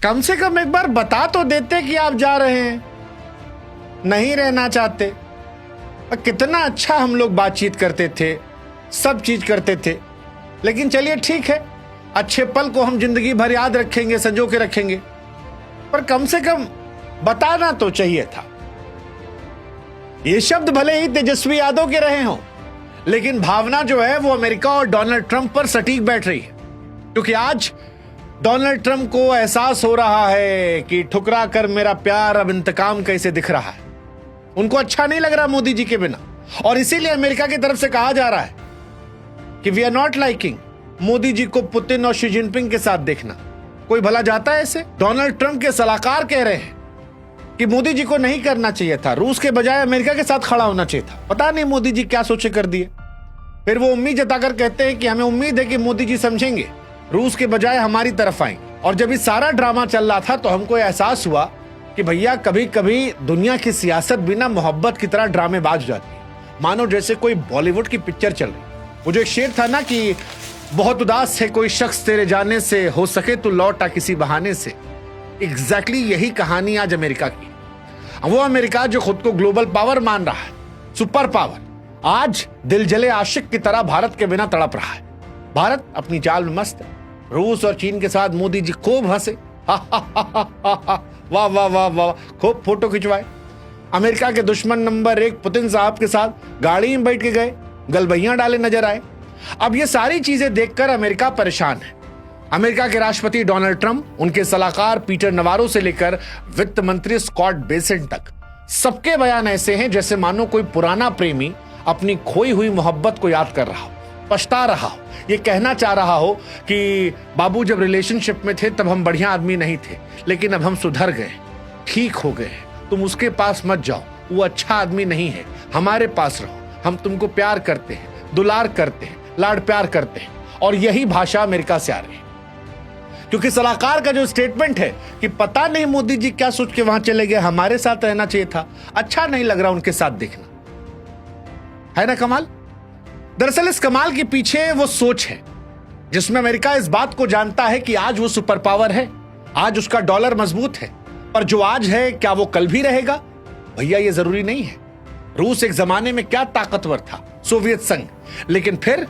कम से कम एक बार बता तो देते कि आप जा रहे हैं, नहीं रहना चाहते। और कितना अच्छा हम लोग बातचीत करते थे, सब चीज करते थे। लेकिन चलिए ठीक है, अच्छे पल को हम जिंदगी भर याद रखेंगे, संजो के रखेंगे, पर कम से कम बताना तो चाहिए था। ये शब्द भले ही तेजस्वी यादव के रहे हों, लेकिन भावना जो है वो अमेरिका और डोनाल्ड ट्रंप पर सटीक बैठ रही है। क्योंकि आज डोनाल्ड ट्रंप को एहसास हो रहा है कि ठुकरा कर मेरा प्यार अब इंतकाम कैसे दिख रहा है। उनको अच्छा नहीं लग रहा मोदी जी के बिना, और इसीलिए अमेरिका की तरफ से कहा जा रहा है कि we are not liking Modi ji को पुतिन और शी जिनपिंग के साथ देखना। कोई भला जाता है ऐसे? डोनाल्ड ट्रंप के सलाहकार कह रहे हैं कि मोदी जी को नहीं करना चाहिए था, रूस के बजाय अमेरिका के साथ खड़ा होना चाहिए था। पता नहीं मोदी जी क्या सोचे कर दिए। फिर वो उम्मीद जताकर कहते हैं कि हमें उम्मीद है कि मोदी जी समझेंगे, रूस के बजाय हमारी तरफ आएंगे। और जब ये सारा ड्रामा चल रहा था तो हमको एहसास हुआ कि भैया कभी कभी दुनिया की सियासत बिना मोहब्बत की तरह ड्रामेबाज जाती है, मानो जैसे कोई बॉलीवुड की पिक्चर चल रही। वो जो एक शेर था ना कि बहुत उदास है कोई शख्स तेरे जाने से, हो सके तो लौटा किसी बहाने से। एग्जैक्टली यही कहानी आज अमेरिका की। वो अमेरिका जो खुद को ग्लोबल पावर मान रहा है, सुपर पावर, आज दिल जले आशिक की तरह भारत के बिना तड़प रहा है। भारत अपनी चाल में मस्त है। रूस और चीन के साथ मोदी जी खूब हंसे, वाह वाह वाह वाह, खूब फोटो खिंचवाए। अमेरिका के दुश्मन नंबर 1 पुतिन साहब के साथ गाड़ी में बैठ के गए, गलबैयां डाले नजर आए। अब ये सारी चीजें देखकर अमेरिका परेशान है। अमेरिका के राष्ट्रपति डोनाल्ड ट्रंप, उनके सलाहकार पीटर नवारो से लेकर वित्त मंत्री स्कॉट बेसेंट तक, सबके बयान ऐसे हैं जैसे मानो कोई पुराना प्रेमी अपनी खोई हुई मोहब्बत को याद कर रहा हो, पछता रहा हो, ये कहना चाह रहा हो कि बाबू जब रिलेशनशिप में थे तब हम बढ़िया आदमी नहीं थे, लेकिन अब हम सुधर गए, ठीक हो गए, तुम उसके पास मत जाओ, वो अच्छा आदमी नहीं है, हमारे पास रहो, हम तुमको प्यार करते हैं, दुलार करते हैं, लाड प्यार करते हैं। और यही भाषा अमेरिका से आ रही है। क्योंकि सलाहकार का जो स्टेटमेंट है कि पता नहीं मोदी जी क्या सोच के वहां चले गए, हमारे साथ रहना चाहिए था, अच्छा नहीं लग रहा उनके साथ देखना, है ना कमाल। दरअसल इस कमाल के पीछे वो सोच है जिसमें अमेरिका इस बात को जानता है कि आज वो सुपर पावर है, आज उसका डॉलर मजबूत है, पर जो आज है क्या वो कल भी रहेगा? भैया ये जरूरी नहीं है। रूस एक जमाने में क्या ताकतवर था, सोवियत संघ, लेकिन फिर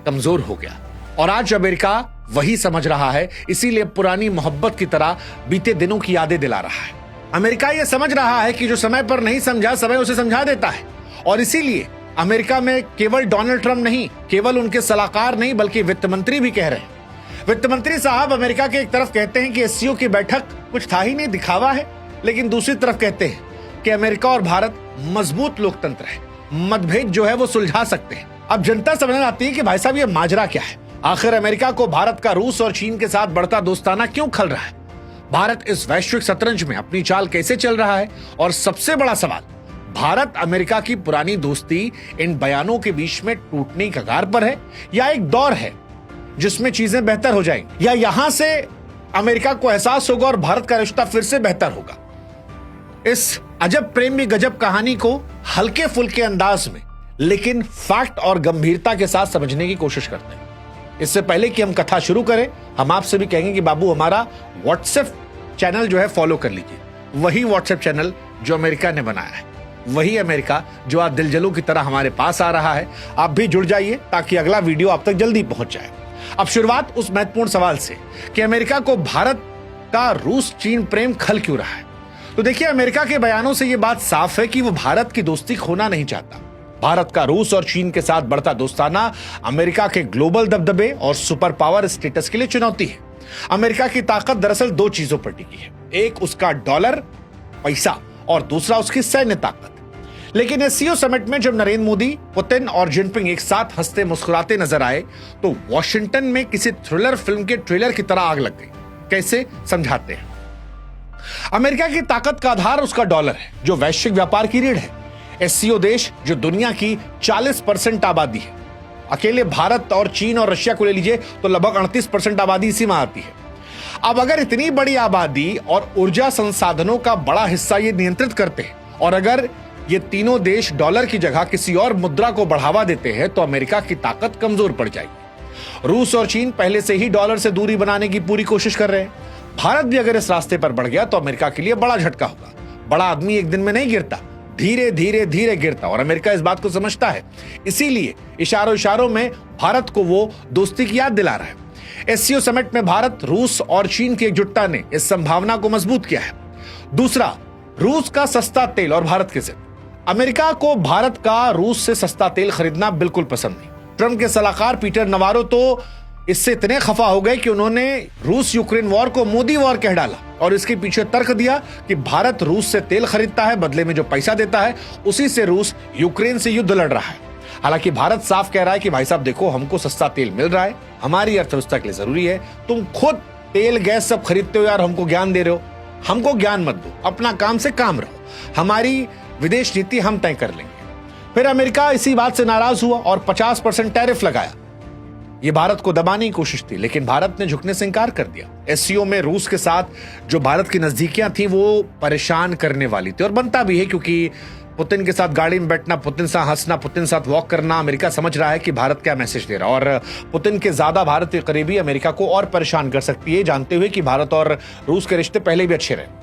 कमजोर हो गया। और आज अमेरिका वही समझ रहा है, इसीलिए पुरानी मोहब्बत की तरह बीते दिनों की यादें दिला रहा है। अमेरिका यह समझ रहा है कि जो समय पर नहीं समझा, समय उसे समझा देता है। और इसीलिए अमेरिका में केवल डोनाल्ड ट्रंप नहीं, केवल उनके सलाहकार नहीं, बल्कि वित्त मंत्री भी कह रहे हैं। वित्त मंत्री साहब अमेरिका के एक तरफ कहते हैं कि एससीओ की बैठक कुछ था ही नहीं, दिखावा है, लेकिन दूसरी तरफ कहते हैं कि अमेरिका और भारत मजबूत लोकतंत्र है, मतभेद जो है वो सुलझा सकते हैं। अब जनता समझने आती है कि भाई साहब ये माजरा क्या है, आखिर अमेरिका को भारत का रूस और चीन के साथ बढ़ता दोस्ताना क्यों खल रहा है? भारत इस वैश्विक शतरंज में अपनी चाल कैसे चल रहा है? और सबसे बड़ा सवाल, भारत अमेरिका की पुरानी दोस्ती इन बयानों के बीच में टूटने की कगार पर है, या एक दौर है जिसमें चीजें बेहतर हो जाएंगी, या यहां से अमेरिका को एहसास होगा और भारत का रिश्ता फिर से बेहतर होगा? इस अजब प्रेम में गजब कहानी को हल्के फुल्के अंदाज में लेकिन फैक्ट और गंभीरता के साथ समझने की कोशिश करते हैं। इससे पहले कि हम कथा शुरू करें, हम आपसे भी कहेंगे कि बाबू हमारा व्हाट्सएप चैनल जो है फॉलो कर लीजिए। वही व्हाट्सएप चैनल जो अमेरिका ने बनाया है, वही अमेरिका जो आज दिलजलों की तरह हमारे पास आ रहा है। आप भी जुड़ जाइए ताकि अगला वीडियो आप तक जल्दी पहुंच जाए। अब शुरुआत उस महत्वपूर्ण सवाल से कि अमेरिका को भारत का रूस चीन प्रेम खल क्यों रहा है। तो देखिए, अमेरिका के बयानों से यह बात साफ है कि वो भारत की दोस्ती खोना नहीं चाहता। भारत का रूस और चीन के साथ बढ़ता दोस्ताना अमेरिका के ग्लोबल दबदबे और सुपर पावर स्टेटस के लिए चुनौती है। अमेरिका की ताकत दरअसल दो चीजों पर टिकी है, एक उसका डॉलर पैसा और दूसरा उसकी सैन्य ताकत। लेकिन एससीओ समिट में जब नरेंद्र मोदी, पुतिन और जिनपिंग एक साथ हंसते मुस्कुराते नजर आए तो वॉशिंगटन में किसी थ्रिलर फिल्म के ट्रेलर की तरह आग लग गई। कैसे, समझाते हैं। अमेरिका की ताकत का आधार उसका डॉलर है, जो वैश्विक व्यापार की रीढ़ है। एससीओ देश जो दुनिया की 40% आबादी है, अकेले भारत और चीन और रशिया को ले लीजिए तो लगभग 38% आबादी इसी में आती है। अब अगर इतनी बड़ी आबादी और ऊर्जा संसाधनों का बड़ा हिस्सा ये नियंत्रित करते हैं, और अगर ये तीनों देश डॉलर की जगह किसी और मुद्रा को बढ़ावा देते हैं, तो अमेरिका की ताकत कमजोर पड़ जाएगी। रूस और चीन पहले से ही डॉलर से दूरी बनाने की पूरी कोशिश कर रहे हैं। भारत भी अगर इस रास्ते पर बढ़ गया तो अमेरिका के लिए बड़ा झटका होगा। बड़ा आदमी एक दिन में नहीं गिरता, धीरे धीरे धीरे गिरता, और अमेरिका इस बात को समझता है। इसीलिए इशारों इशारों में भारत को वो दोस्ती की याद दिला रहा है। एससीओ समिट में भारत, रूस और चीन की एकजुटता ने इस संभावना को मजबूत किया है। दूसरा, रूस का सस्ता तेल और भारत के जिद। अमेरिका को भारत का रूस से सस्ता तेल खरीदना बिल्कुल पसंद नहीं। ट्रंप के सलाहकार पीटर नवारो तो इससे इतने खफा हो गए कि उन्होंने रूस यूक्रेन वॉर को मोदी वॉर कह डाला और इसके पीछे तर्क दिया कि भारत रूस से तेल खरीदता है, बदले में जो पैसा देता है उसी से रूस यूक्रेन से युद्ध लड़ रहा है। हालांकि भारत साफ कह रहा है कि भाई साहब देखो, हमको सस्ता तेल मिल रहा है, हमारी अर्थव्यवस्था के लिए जरूरी है, तुम खुद तेल गैस सब खरीदते हो यार, हमको ज्ञान दे रहे हो, हमको ज्ञान मत दो, अपना काम से काम रहो, हमारी विदेश नीति हम तय कर लेंगे। फिर अमेरिका इसी बात से नाराज हुआ और 50% टैरिफ लगाया। ये भारत को दबाने की कोशिश थी, लेकिन भारत ने झुकने से इंकार कर दिया। एससीओ में रूस के साथ जो भारत की नजदीकियां थी वो परेशान करने वाली थी, और बनता भी है, क्योंकि पुतिन के साथ गाड़ी में बैठना, पुतिन से हंसना, पुतिन साथ वॉक करना, अमेरिका समझ रहा है कि भारत क्या मैसेज दे रहा है, और पुतिन के ज्यादा भारत के करीबी अमेरिका को और परेशान कर सकती है, जानते हुए कि भारत और रूस के रिश्ते पहले भी अच्छे रहे।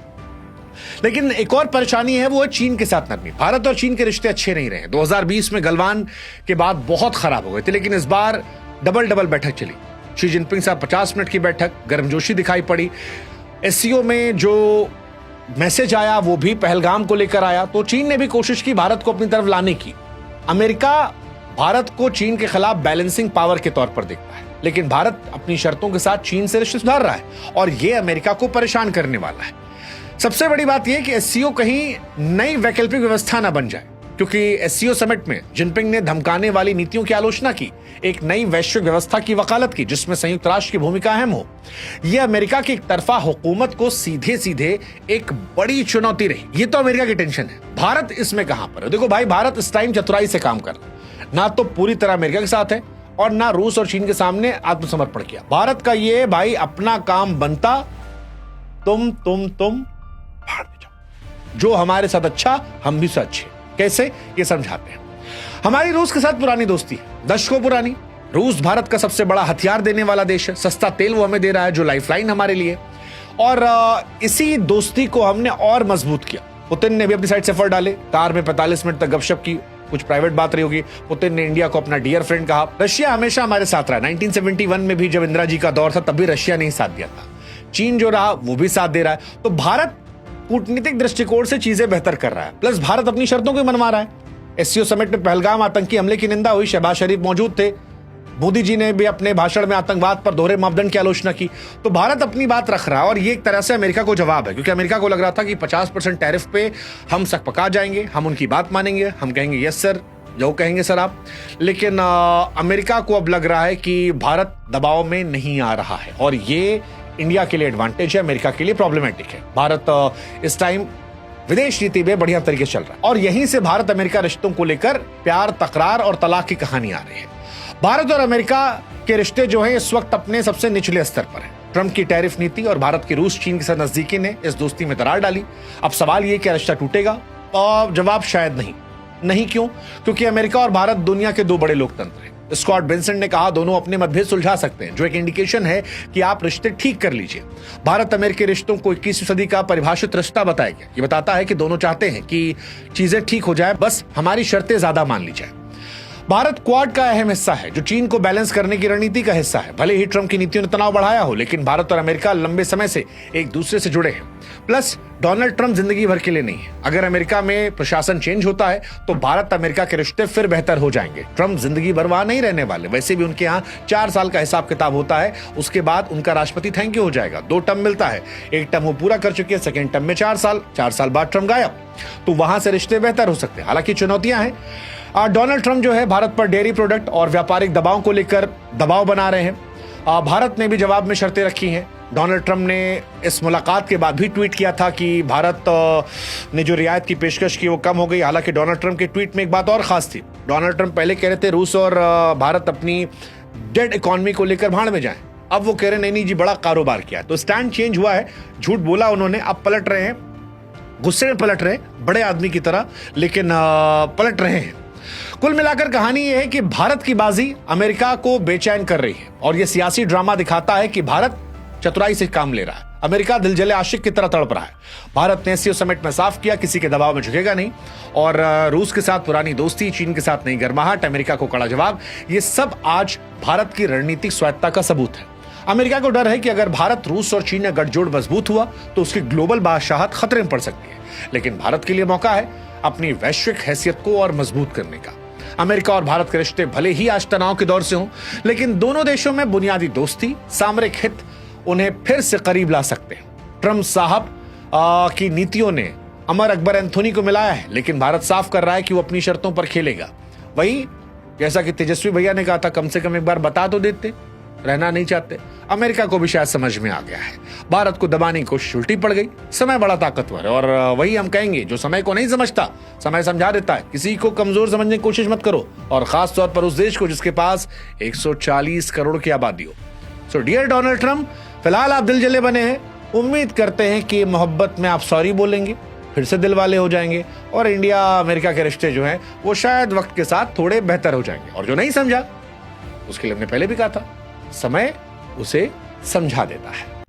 लेकिन एक और परेशानी है, वो है चीन के साथ नरमी। भारत और चीन के रिश्ते अच्छे नहीं रहे। 2020 में गलवान के बाद बहुत खराब हो गए थे, लेकिन इस बार डबल बैठक चली। शी जिनपिंग साहब 50 मिनट की बैठक, गर्मजोशी दिखाई पड़ी। एससीओ में जो मैसेज आया वो भी पहलगाम को लेकर आया, तो चीन ने भी कोशिश की भारत को अपनी तरफ लाने की। अमेरिका भारत को चीन के खिलाफ बैलेंसिंग पावर के तौर पर देखता है, लेकिन भारत अपनी शर्तों के साथ चीन से रिश्ते सुधार रहा है, और यह अमेरिका को परेशान करने वाला है। सबसे बड़ी बात यह कि एससीओ कहीं नई वैकल्पिक व्यवस्था न बन जाए, क्योंकि एससीओ समिट में जिनपिंग ने धमकाने वाली नीतियों की आलोचना की, एक नई वैश्विक व्यवस्था की वकालत की जिसमें संयुक्त राष्ट्र की भूमिका अहम हो। यह अमेरिका की एक तरफा हुकूमत को सीधे सीधे एक बड़ी चुनौती रही। ये तो अमेरिका की टेंशन है, भारत इसमें कहां पर है? देखो भाई, भारत इस टाइम चतुराई से काम कर रहा है, ना तो पूरी तरह अमेरिका के साथ है और ना रूस और चीन के सामने आत्मसमर्पण किया। भारत का ये भाई अपना काम बनता, तुम भाड़ में जाओ, जो हमारे साथ अच्छा हम भी से अच्छे। कैसे, ये समझाते हैं। हमारी रूस के साथ पुरानी दोस्ती है, दशकों पुरानी। रूस भारत का सबसे बड़ा हथियार देने वाला देश है, सस्ता तेल वो हमें दे रहा है जो लाइफलाइन हमारे लिए, और इसी दोस्ती को हमने और मजबूत किया। पुतिन ने भी अपनी साइड से एफर्ट डाले, कार में 45 मिनट तक गपशप की, कुछ प्राइवेट बात रही होगी। पुतिन ने इंडिया को अपना डियर फ्रेंड कहा। रशिया हमेशा हमारे साथ रहा। 1971 में भी जब इंदिरा जी का दौर था तब भी रशिया ने ही साथ दिया था। चीन जो रहा वो भी साथ दे रहा है। तो भारत कूटनीतिक दृष्टिकोण से चीजें बेहतर कर रहा है, प्लस भारत अपनी शर्तों को मनवा रहा है। एससीओ समिट में पहलगाम आतंकी हमले की निंदा हुई, शहबाज शरीफ मौजूद थे, मोदी जी ने भी अपने भाषण में आतंकवाद पर दोहरे मापदंड की आलोचना की। तो भारत अपनी बात रख रहा है, और ये एक तरह से अमेरिका को जवाब है, क्योंकि अमेरिका को लग रहा था कि 50% टैरिफ पे हम सकपका जाएंगे, हम उनकी बात मानेंगे, हम कहेंगे यस सर, जो कहेंगे सर आप। लेकिन अमेरिका को अब लग रहा है कि भारत दबाव में नहीं आ रहा है, और ये इंडिया के लिए एडवांटेज है, अमेरिका के लिए प्रॉब्लमेटिक है। भारत इस टाइम विदेश नीति में बढ़िया तरीके से चल रहा है, और यहीं से भारत अमेरिका रिश्तों को लेकर प्यार, तकरार और तलाक की कहानी आ रही है। भारत और अमेरिका के रिश्ते जो हैं इस वक्त अपने सबसे निचले स्तर पर हैं। ट्रंप की टैरिफ नीति और भारत की रूस चीन के साथ नजदीकी ने इस दोस्ती में दरार डाली। अब सवाल ये कि रिश्ता टूटेगा? और जवाब शायद नहीं। क्यों? क्योंकि अमेरिका और भारत दुनिया के दो बड़े लोकतंत्र हैं। स्कॉट बेंसन ने कहा दोनों अपने मतभेद सुलझा सकते हैं, जो एक इंडिकेशन है कि आप रिश्ते ठीक कर लीजिए। भारत अमेरिकी रिश्तों को 21वीं सदी का परिभाषित रिश्ता बताया गया। ये बताता है कि दोनों चाहते हैं कि चीजें ठीक हो जाए, बस हमारी शर्तें ज्यादा मान ली जाए। भारत क्वाड का अहम हिस्सा है, जो चीन को बैलेंस करने की रणनीति का हिस्सा है। भले ही ट्रंप की नीतियों ने तनाव बढ़ाया हो, लेकिन भारत और अमेरिका लंबे समय से एक दूसरे से जुड़े हैं। प्लस डोनाल्ड ट्रंप जिंदगी भर के लिए नहीं है। अगर अमेरिका में प्रशासन चेंज होता है तो भारत अमेरिका के रिश्ते फिर बेहतर हो जाएंगे। ट्रंप जिंदगी भर वहां नहीं रहने वाले, वैसे भी उनके यहाँ 4 साल का हिसाब किताब होता है, उसके बाद उनका राष्ट्रपति थैंक यू हो जाएगा। 2 टर्म मिलता है, एक टर्म वो पूरा कर चुके हैं, सेकेंड टर्म में 4 साल, 4 साल बाद ट्रंप गायब, तो वहां से रिश्ते बेहतर हो सकते हैं। हालांकि चुनौतियां हैं। डोनाल्ड ट्रंप जो है भारत पर डेयरी प्रोडक्ट और व्यापारिक दबाव को लेकर दबाव बना रहे हैं। भारत ने भी जवाब में शर्तें रखी हैं। डोनाल्ड ट्रंप ने इस मुलाकात के बाद भी ट्वीट किया था कि भारत ने जो रियायत की पेशकश की वो कम हो गई। हालांकि डोनाल्ड ट्रंप के ट्वीट में एक बात और खास थी। डोनाल्ड ट्रंप पहले कह रहे थे रूस और भारत अपनी डेड इकोनॉमी को लेकर भाड़ में जाएं, अब वो कह रहे नहीं जी, बड़ा कारोबार किया। तो स्टैंड चेंज हुआ है, झूठ बोला उन्होंने, अब पलट रहे हैं, गुस्से में पलट रहे हैं, बड़े आदमी की तरह, लेकिन पलट रहे हैं। कुल मिलाकर कहानी यह है कि भारत की बाजी अमेरिका को बेचैन कर रही है, और यह सियासी ड्रामा दिखाता है कि भारत चतुराई से काम ले रहा है। अमेरिका दिलजले आशिक की तरह तड़प रहा है। भारत ने एससीओ समिट में साफ किया किसी के दबाव में झुकेगा नहीं, और रूस के साथ पुरानी दोस्ती, चीन के साथ नई गर्माहट, अमेरिका को कड़ा जवाब, ये सब आज भारत की रणनीतिक स्वायत्ता का सबूत है। अमेरिका को डर है कि अगर भारत, रूस और चीन में गठजोड़ मजबूत हुआ तो उसकी ग्लोबल बादशाहत खतरे में पड़ सकती है। लेकिन भारत के लिए मौका है अपनी वैश्विक हैसियत को और मजबूत करने का। अमेरिका और भारत के रिश्ते भले ही आज तनाव के दौर से हों, लेकिन दोनों देशों में बुनियादी दोस्ती, सामरिक हित उन्हें फिर से करीब ला सकते हैं। ट्रंप साहब की नीतियों ने अमर अकबर एंथोनी को मिलाया है, लेकिन भारत साफ कर रहा है कि वो अपनी शर्तों पर खेलेगा। वही जैसा कि तेजस्वी भैया ने कहा था, कम से कम एक बार बता तो देते, रहना नहीं चाहते। अमेरिका को भी शायद समझ में आ गया है, भारत को दबाने की कोशिश उल्टी पड़ गई। समय बड़ा ताकतवर है, और वही हम कहेंगे, जो समय को नहीं समझता समय समझा देता है। किसी को कमजोर समझने की कोशिश मत करो, और खास तौर पर उस देश को जिसके पास 140 करोड़ की आबादी हो। सो डियर डोनाल्ड ट्रंप, फिलहाल आप दिल जले बने हैं। उम्मीद करते हैं कि मोहब्बत में आप सॉरी बोलेंगे, फिर से दिल वाले हो जाएंगे, और इंडिया अमेरिका के रिश्ते जो हैं वो शायद वक्त के साथ थोड़े बेहतर हो जाएंगे। और जो नहीं समझा उसके लिए हमने पहले भी कहा था, समय उसे समझा देता है।